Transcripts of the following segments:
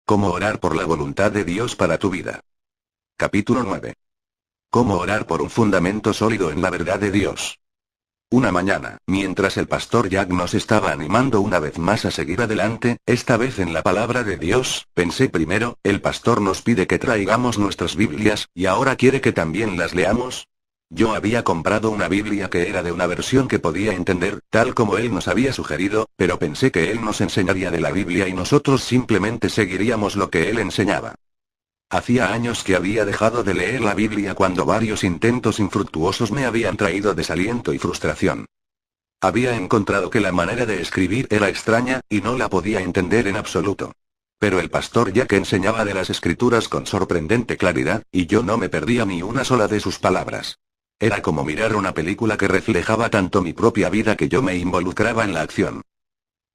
Cómo orar por la voluntad de Dios para tu vida. Capítulo 9. Cómo orar por un fundamento sólido en la verdad de Dios. Una mañana, mientras el pastor Jack nos estaba animando una vez más a seguir adelante, esta vez en la palabra de Dios, pensé primero, el pastor nos pide que traigamos nuestras Biblias, y ahora quiere que también las leamos. Yo había comprado una Biblia que era de una versión que podía entender, tal como él nos había sugerido, pero pensé que él nos enseñaría de la Biblia y nosotros simplemente seguiríamos lo que él enseñaba. Hacía años que había dejado de leer la Biblia cuando varios intentos infructuosos me habían traído desaliento y frustración. Había encontrado que la manera de escribir era extraña, y no la podía entender en absoluto. Pero el pastor Jack enseñaba de las Escrituras con sorprendente claridad, y yo no me perdía ni una sola de sus palabras. Era como mirar una película que reflejaba tanto mi propia vida que yo me involucraba en la acción.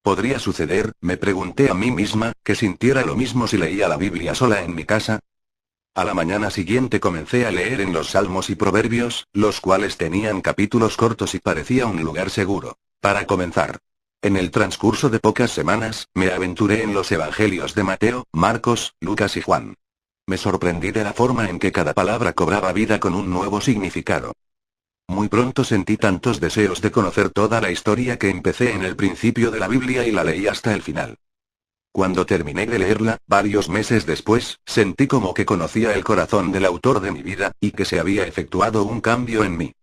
¿Podría suceder, me pregunté a mí misma, que sintiera lo mismo si leía la Biblia sola en mi casa? A la mañana siguiente comencé a leer en los Salmos y Proverbios, los cuales tenían capítulos cortos y parecía un lugar seguro para comenzar. En el transcurso de pocas semanas, me aventuré en los Evangelios de Mateo, Marcos, Lucas y Juan. Me sorprendí de la forma en que cada palabra cobraba vida con un nuevo significado. Muy pronto sentí tantos deseos de conocer toda la historia que empecé en el principio de la Biblia y la leí hasta el final. Cuando terminé de leerla, varios meses después, sentí como que conocía el corazón del autor de mi vida, y que se había efectuado un cambio en mí.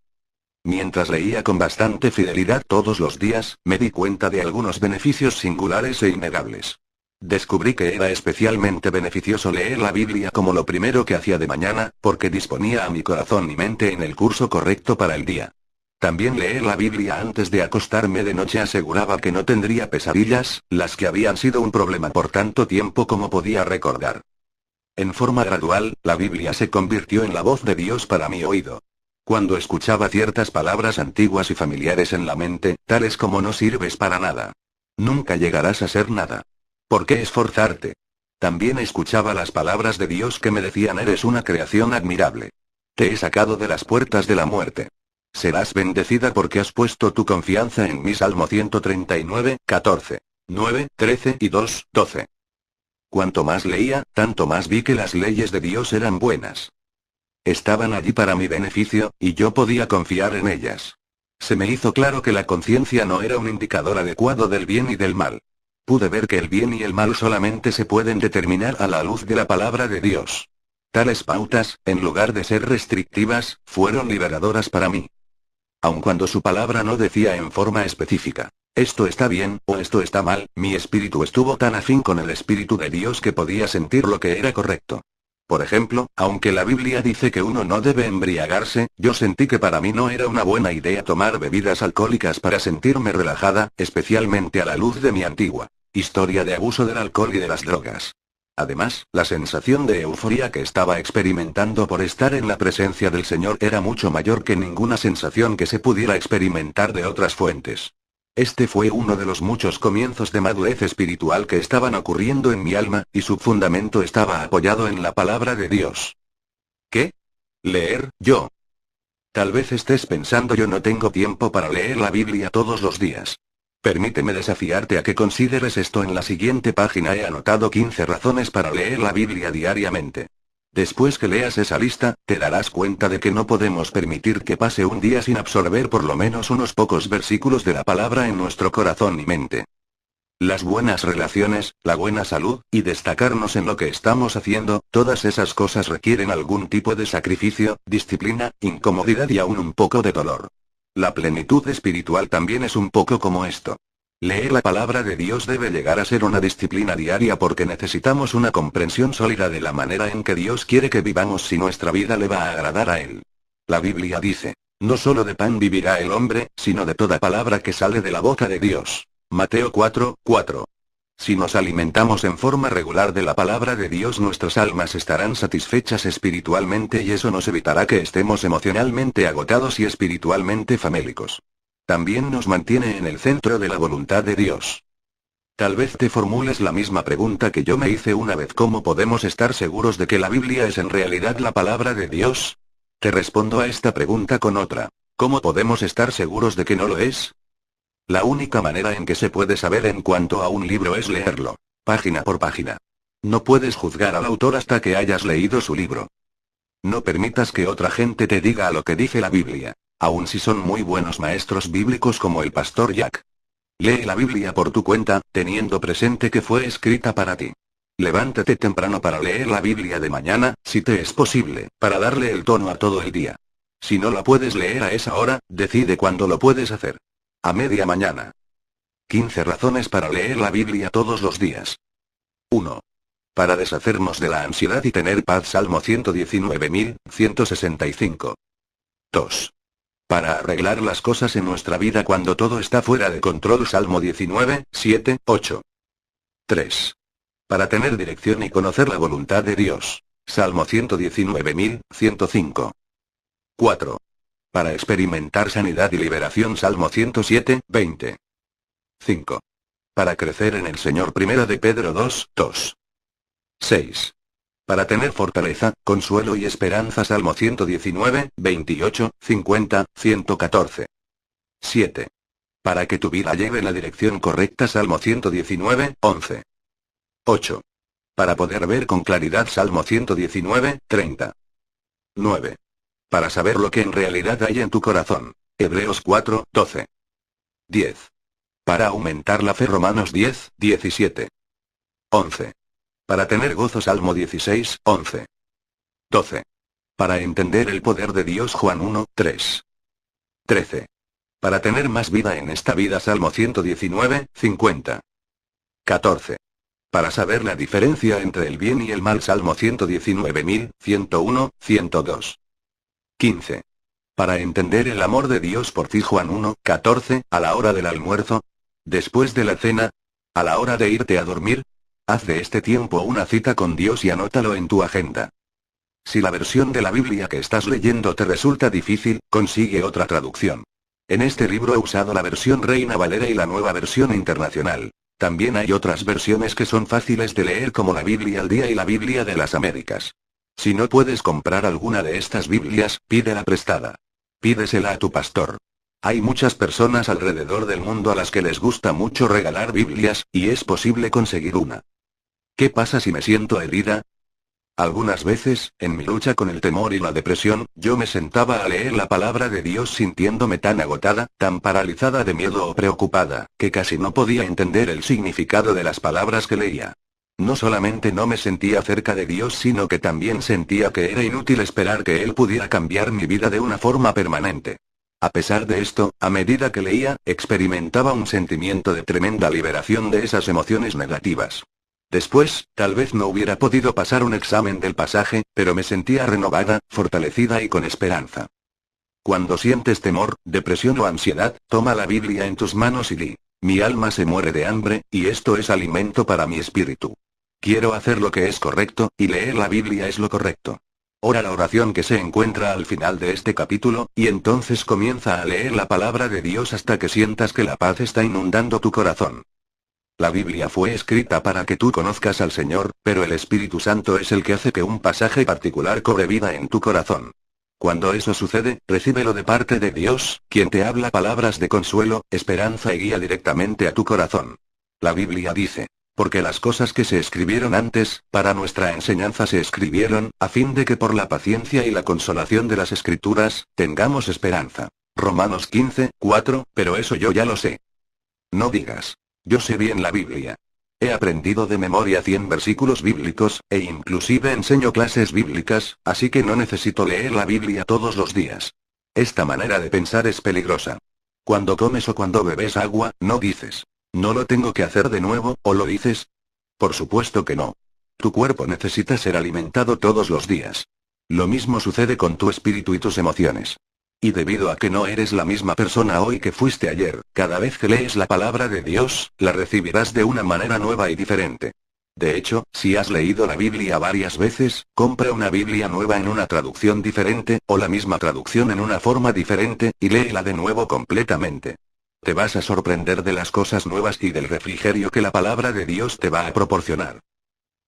Mientras leía con bastante fidelidad todos los días, me di cuenta de algunos beneficios singulares e innegables. Descubrí que era especialmente beneficioso leer la Biblia como lo primero que hacía de mañana, porque disponía a mi corazón y mente en el curso correcto para el día. También leer la Biblia antes de acostarme de noche aseguraba que no tendría pesadillas, las que habían sido un problema por tanto tiempo como podía recordar. En forma gradual, la Biblia se convirtió en la voz de Dios para mi oído. Cuando escuchaba ciertas palabras antiguas y familiares en la mente, tales como no sirves para nada. Nunca llegarás a ser nada. ¿Por qué esforzarte? También escuchaba las palabras de Dios que me decían eres una creación admirable. Te he sacado de las puertas de la muerte. Serás bendecida porque has puesto tu confianza en mí. Salmo 139, 14, 9, 13 y 2, 12. Cuanto más leía, tanto más vi que las leyes de Dios eran buenas. Estaban allí para mi beneficio, y yo podía confiar en ellas. Se me hizo claro que la conciencia no era un indicador adecuado del bien y del mal. Pude ver que el bien y el mal solamente se pueden determinar a la luz de la palabra de Dios. Tales pautas, en lugar de ser restrictivas, fueron liberadoras para mí. Aun cuando su palabra no decía en forma específica, esto está bien, o esto está mal, mi espíritu estuvo tan afín con el Espíritu de Dios que podía sentir lo que era correcto. Por ejemplo, aunque la Biblia dice que uno no debe embriagarse, yo sentí que para mí no era una buena idea tomar bebidas alcohólicas para sentirme relajada, especialmente a la luz de mi antigua historia de abuso del alcohol y de las drogas. Además, la sensación de euforia que estaba experimentando por estar en la presencia del Señor era mucho mayor que ninguna sensación que se pudiera experimentar de otras fuentes. Este fue uno de los muchos comienzos de madurez espiritual que estaban ocurriendo en mi alma, y su fundamento estaba apoyado en la palabra de Dios. ¿Qué? ¿Leer, yo? Tal vez estés pensando yo no tengo tiempo para leer la Biblia todos los días. Permíteme desafiarte a que consideres esto en la siguiente página. He anotado 15 razones para leer la Biblia diariamente. Después que leas esa lista, te darás cuenta de que no podemos permitir que pase un día sin absorber por lo menos unos pocos versículos de la palabra en nuestro corazón y mente. Las buenas relaciones, la buena salud, y destacarnos en lo que estamos haciendo, todas esas cosas requieren algún tipo de sacrificio, disciplina, incomodidad y aún un poco de dolor. La plenitud espiritual también es un poco como esto. Leer la palabra de Dios debe llegar a ser una disciplina diaria porque necesitamos una comprensión sólida de la manera en que Dios quiere que vivamos si nuestra vida le va a agradar a Él. La Biblia dice, no solo de pan vivirá el hombre, sino de toda palabra que sale de la boca de Dios. Mateo 4, 4. Si nos alimentamos en forma regular de la palabra de Dios, nuestras almas estarán satisfechas espiritualmente y eso nos evitará que estemos emocionalmente agotados y espiritualmente famélicos. También nos mantiene en el centro de la voluntad de Dios. Tal vez te formules la misma pregunta que yo me hice una vez: ¿cómo podemos estar seguros de que la Biblia es en realidad la palabra de Dios? Te respondo a esta pregunta con otra: ¿cómo podemos estar seguros de que no lo es? La única manera en que se puede saber en cuanto a un libro es leerlo, página por página. No puedes juzgar al autor hasta que hayas leído su libro. No permitas que otra gente te diga lo que dice la Biblia, aun si son muy buenos maestros bíblicos como el pastor Jack. Lee la Biblia por tu cuenta, teniendo presente que fue escrita para ti. Levántate temprano para leer la Biblia de mañana, si te es posible, para darle el tono a todo el día. Si no la puedes leer a esa hora, decide cuándo lo puedes hacer. A media mañana. 15 razones para leer la Biblia todos los días. 1. Para deshacernos de la ansiedad y tener paz. Salmo 119.165. 2. Para arreglar las cosas en nuestra vida cuando todo está fuera de control. Salmo 19.7-8. 3. Para tener dirección y conocer la voluntad de Dios. Salmo 119.105. 4. Para experimentar sanidad y liberación. Salmo 107.20. 5. Para crecer en el Señor. Primera de Pedro 2:2. 6. Para tener fortaleza, consuelo y esperanza. Salmo 119.28-50-114. 7. Para que tu vida lleve en la dirección correcta. Salmo 119.11. 8. Para poder ver con claridad. Salmo 119.30. 9. Para saber lo que en realidad hay en tu corazón. Hebreos 4:12. 10. Para aumentar la fe. Romanos 10:17. 11. Para tener gozo. Salmo 16:11. 12. Para entender el poder de Dios. Juan 1:3. 13. Para tener más vida en esta vida. Salmo 119:50. 14. Para saber la diferencia entre el bien y el mal. Salmo 119.101-102. 15. Para entender el amor de Dios por ti. Juan 1:14. A la hora del almuerzo. Después de la cena. A la hora de irte a dormir. Haz de este tiempo una cita con Dios y anótalo en tu agenda. Si la versión de la Biblia que estás leyendo te resulta difícil, consigue otra traducción. En este libro he usado la versión Reina Valera y la Nueva Versión Internacional. También hay otras versiones que son fáciles de leer como la Biblia al Día y la Biblia de las Américas. Si no puedes comprar alguna de estas Biblias, pídela prestada. Pídesela a tu pastor. Hay muchas personas alrededor del mundo a las que les gusta mucho regalar Biblias, y es posible conseguir una. ¿Qué pasa si me siento herida? Algunas veces, en mi lucha con el temor y la depresión, yo me sentaba a leer la palabra de Dios sintiéndome tan agotada, tan paralizada de miedo o preocupada, que casi no podía entender el significado de las palabras que leía. No solamente no me sentía cerca de Dios, sino que también sentía que era inútil esperar que Él pudiera cambiar mi vida de una forma permanente. A pesar de esto, a medida que leía, experimentaba un sentimiento de tremenda liberación de esas emociones negativas. Después, tal vez no hubiera podido pasar un examen del pasaje, pero me sentía renovada, fortalecida y con esperanza. Cuando sientes temor, depresión o ansiedad, toma la Biblia en tus manos y di: mi alma se muere de hambre, y esto es alimento para mi espíritu. Quiero hacer lo que es correcto, y leer la Biblia es lo correcto. Ora la oración que se encuentra al final de este capítulo, y entonces comienza a leer la palabra de Dios hasta que sientas que la paz está inundando tu corazón. La Biblia fue escrita para que tú conozcas al Señor, pero el Espíritu Santo es el que hace que un pasaje particular cobre vida en tu corazón. Cuando eso sucede, recíbelo de parte de Dios, quien te habla palabras de consuelo, esperanza y guía directamente a tu corazón. La Biblia dice: porque las cosas que se escribieron antes, para nuestra enseñanza se escribieron, a fin de que por la paciencia y la consolación de las Escrituras, tengamos esperanza. Romanos 15:4, pero eso yo ya lo sé. No digas: yo sé bien la Biblia. He aprendido de memoria 100 versículos bíblicos, e inclusive enseño clases bíblicas, así que no necesito leer la Biblia todos los días. Esta manera de pensar es peligrosa. Cuando comes o cuando bebes agua, no dices: ¿no lo tengo que hacer de nuevo?, ¿o lo dices? Por supuesto que no. Tu cuerpo necesita ser alimentado todos los días. Lo mismo sucede con tu espíritu y tus emociones. Y debido a que no eres la misma persona hoy que fuiste ayer, cada vez que lees la palabra de Dios, la recibirás de una manera nueva y diferente. De hecho, si has leído la Biblia varias veces, compra una Biblia nueva en una traducción diferente, o la misma traducción en una forma diferente, y léela de nuevo completamente. Te vas a sorprender de las cosas nuevas y del refrigerio que la palabra de Dios te va a proporcionar.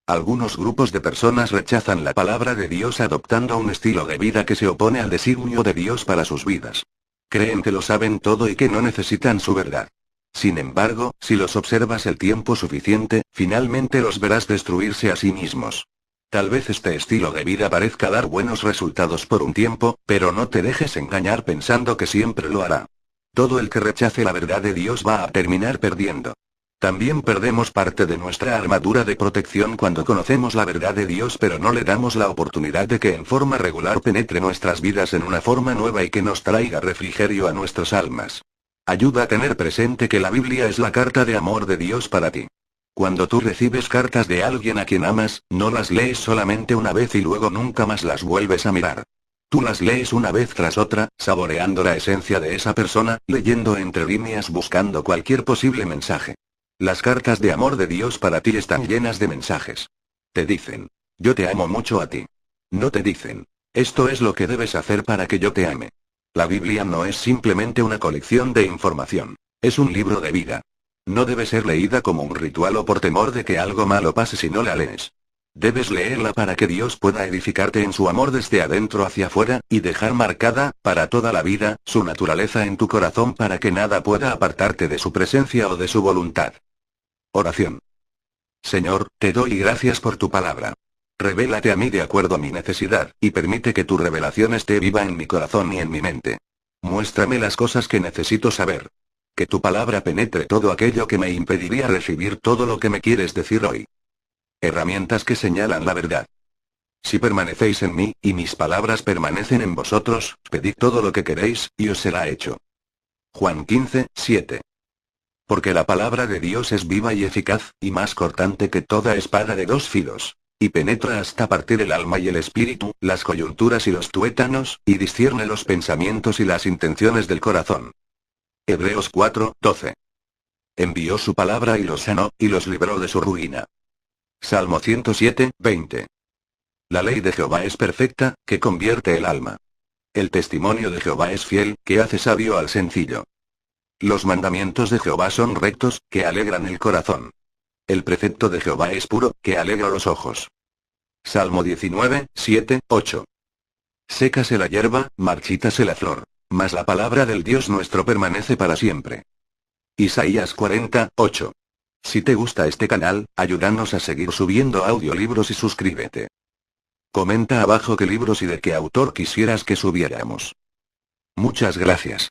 Algunos grupos de personas rechazan la palabra de Dios adoptando un estilo de vida que se opone al designio de Dios para sus vidas. Creen que lo saben todo y que no necesitan su verdad. Sin embargo, si los observas el tiempo suficiente, finalmente los verás destruirse a sí mismos. Tal vez este estilo de vida parezca dar buenos resultados por un tiempo, pero no te dejes engañar pensando que siempre lo hará. Todo el que rechace la verdad de Dios va a terminar perdiendo. También perdemos parte de nuestra armadura de protección cuando conocemos la verdad de Dios pero no le damos la oportunidad de que en forma regular penetre nuestras vidas en una forma nueva y que nos traiga refrigerio a nuestras almas. Ayuda a tener presente que la Biblia es la carta de amor de Dios para ti. Cuando tú recibes cartas de alguien a quien amas, no las lees solamente una vez y luego nunca más las vuelves a mirar. Tú las lees una vez tras otra, saboreando la esencia de esa persona, leyendo entre líneas buscando cualquier posible mensaje. Las cartas de amor de Dios para ti están llenas de mensajes. Te dicen, yo te amo mucho a ti. No te dicen, esto es lo que debes hacer para que yo te ame. La Biblia no es simplemente una colección de información. Es un libro de vida. No debe ser leída como un ritual o por temor de que algo malo pase si no la lees. Debes leerla para que Dios pueda edificarte en su amor desde adentro hacia afuera, y dejar marcada, para toda la vida, su naturaleza en tu corazón para que nada pueda apartarte de su presencia o de su voluntad. Oración. Señor, te doy gracias por tu palabra. Revélate a mí de acuerdo a mi necesidad, y permite que tu revelación esté viva en mi corazón y en mi mente. Muéstrame las cosas que necesito saber. Que tu palabra penetre todo aquello que me impediría recibir todo lo que me quieres decir hoy. Herramientas que señalan la verdad. Si permanecéis en mí, y mis palabras permanecen en vosotros, pedid todo lo que queréis, y os será hecho. Juan 15, 7. Porque la palabra de Dios es viva y eficaz, y más cortante que toda espada de dos filos. Y penetra hasta partir el alma y el espíritu, las coyunturas y los tuétanos, y discierne los pensamientos y las intenciones del corazón. Hebreos 4, 12. Envió su palabra y los sanó, y los libró de su ruina. Salmo 107, 20. La ley de Jehová es perfecta, que convierte el alma. El testimonio de Jehová es fiel, que hace sabio al sencillo. Los mandamientos de Jehová son rectos, que alegran el corazón. El precepto de Jehová es puro, que alegra los ojos. Salmo 19, 7, 8. Sécase la hierba, marchítase la flor, mas la palabra del Dios nuestro permanece para siempre. Isaías 40, 8. Si te gusta este canal, ayúdanos a seguir subiendo audiolibros y suscríbete. Comenta abajo qué libros y de qué autor quisieras que subiéramos. Muchas gracias.